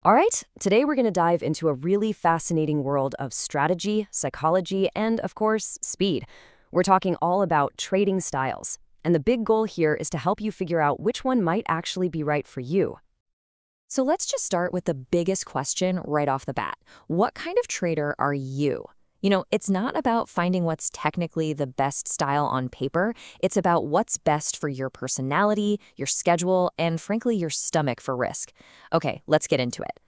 All right, today we're going to dive into a really fascinating world of strategy, psychology, and, of course, speed. We're talking all about trading styles. And the big goal here is to help you figure out which one might actually be right for you. So let's just start with the biggest question right off the bat. What kind of trader are you? It's not about finding what's technically the best style on paper. It's about what's best for your personality, your schedule, and frankly, your stomach for risk. Okay, let's get into it.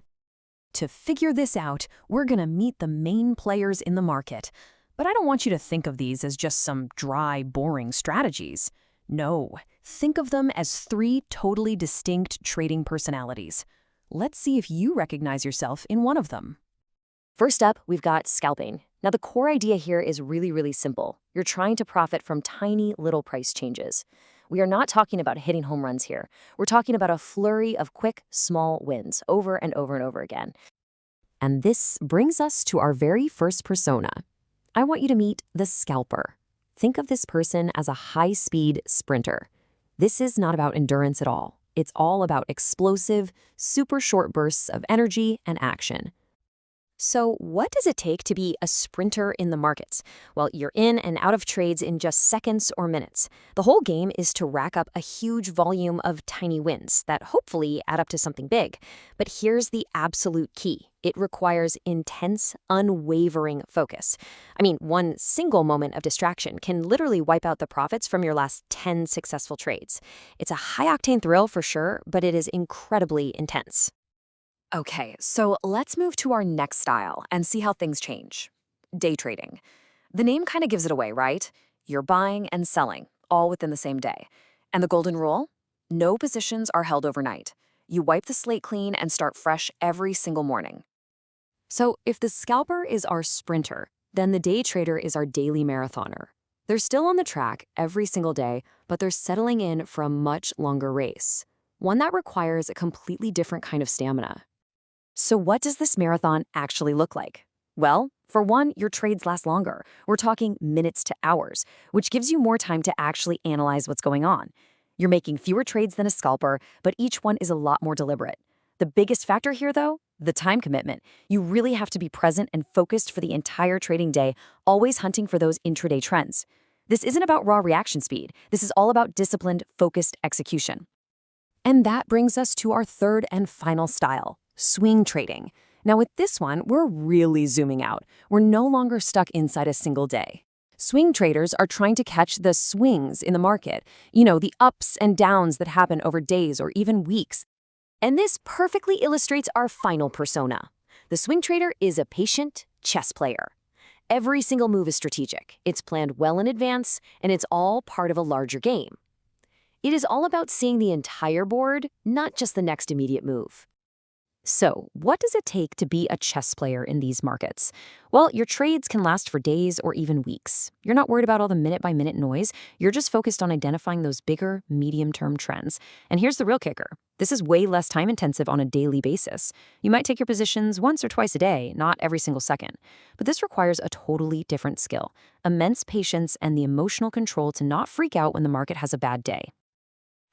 To figure this out, we're going to meet the main players in the market. But I don't want you to think of these as just some dry, boring strategies. No, think of them as three totally distinct trading personalities. Let's see if you recognize yourself in one of them. First up, we've got scalping. Now, the core idea here is really simple. You're trying to profit from tiny little price changes. We are not talking about hitting home runs here. We're talking about a flurry of quick, small wins over and over and over again. And this brings us to our very first persona. I want you to meet the scalper. Think of this person as a high-speed sprinter. This is not about endurance at all. It's all about explosive, super short bursts of energy and action. So what does it take to be a sprinter in the markets? Well, you're in and out of trades in just seconds or minutes. The whole game is to rack up a huge volume of tiny wins that hopefully add up to something big. But here's the absolute key. It requires intense, unwavering focus. I mean, one single moment of distraction can literally wipe out the profits from your last 10 successful trades. It's a high-octane thrill for sure, but it is incredibly intense. Okay, so let's move to our next style and see how things change. Day trading. The name kind of gives it away, right? You're buying and selling, all within the same day. And the golden rule? No positions are held overnight. You wipe the slate clean and start fresh every single morning. So if the scalper is our sprinter, then the day trader is our daily marathoner. They're still on the track every single day, but they're settling in for a much longer race, one that requires a completely different kind of stamina. So what does this marathon actually look like? Well, for one, your trades last longer. We're talking minutes to hours, which gives you more time to actually analyze what's going on. You're making fewer trades than a scalper, but each one is a lot more deliberate. The biggest factor here, though, the time commitment. You really have to be present and focused for the entire trading day, always hunting for those intraday trends. This isn't about raw reaction speed. This is all about disciplined, focused execution. And that brings us to our third and final style, swing trading. Now with this one, we're really zooming out. We're no longer stuck inside a single day. Swing traders are trying to catch the swings in the market, the ups and downs that happen over days or even weeks. And this perfectly illustrates our final persona. The swing trader is a patient chess player. Every single move is strategic. It's planned well in advance, and it's all part of a larger game. It is all about seeing the entire board, not just the next immediate move. So, what does it take to be a chess player in these markets? Well, your trades can last for days or even weeks. You're not worried about all the minute-by-minute noise. You're just focused on identifying those bigger, medium-term trends. And here's the real kicker. This is way less time-intensive on a daily basis. You might take your positions once or twice a day, not every single second. But this requires a totally different skill, immense patience, and the emotional control to not freak out when the market has a bad day.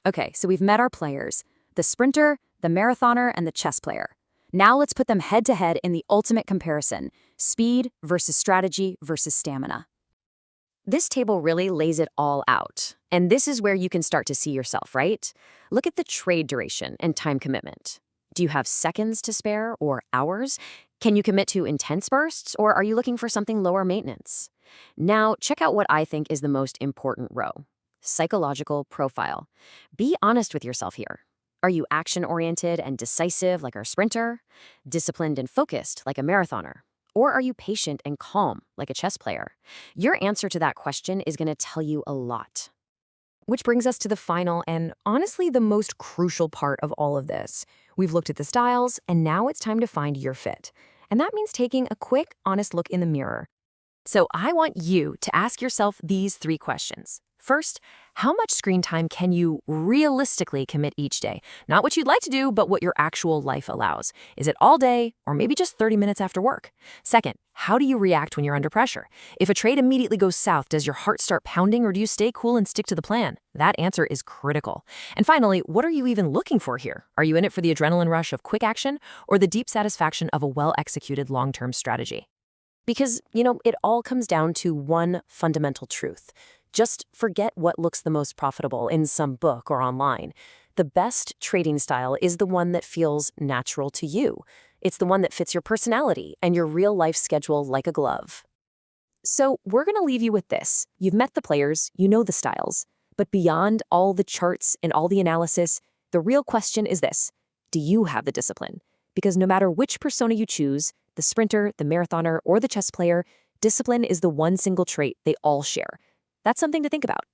Okay, so we've met our players, the sprinter, the marathoner, and the chess player. Now let's put them head-to-head in the ultimate comparison, speed versus strategy versus stamina. This table really lays it all out. And this is where you can start to see yourself, right? Look at the trade duration and time commitment. Do you have seconds to spare or hours? Can you commit to intense bursts, or are you looking for something lower maintenance? Now, check out what I think is the most important row. Psychological profile. Be honest with yourself here. Are you action-oriented and decisive like our sprinter? Disciplined and focused like a marathoner? Or are you patient and calm like a chess player? Your answer to that question is going to tell you a lot. Which brings us to the final and honestly the most crucial part of all of this. We've looked at the styles, and now it's time to find your fit. And that means taking a quick, honest look in the mirror. So I want you to ask yourself these three questions. First, how much screen time can you realistically commit each day? Not what you'd like to do, but what your actual life allows. Is it all day or maybe just 30 minutes after work? Second, How do you react when you're under pressure? If a trade immediately goes south, does your heart start pounding or do you stay cool and stick to the plan? That answer is critical. And finally, what are you even looking for here? Are you in it for the adrenaline rush of quick action or the deep satisfaction of a well-executed long-term strategy? Because, it all comes down to one fundamental truth. Just forget what looks the most profitable in some book or online. The best trading style is the one that feels natural to you. It's the one that fits your personality and your real-life schedule like a glove. So we're going to leave you with this. You've met the players, you know the styles. But beyond all the charts and all the analysis, the real question is this: do you have the discipline? Because no matter which persona you choose, the sprinter, the marathoner, or the chess player, discipline is the one single trait they all share. That's something to think about.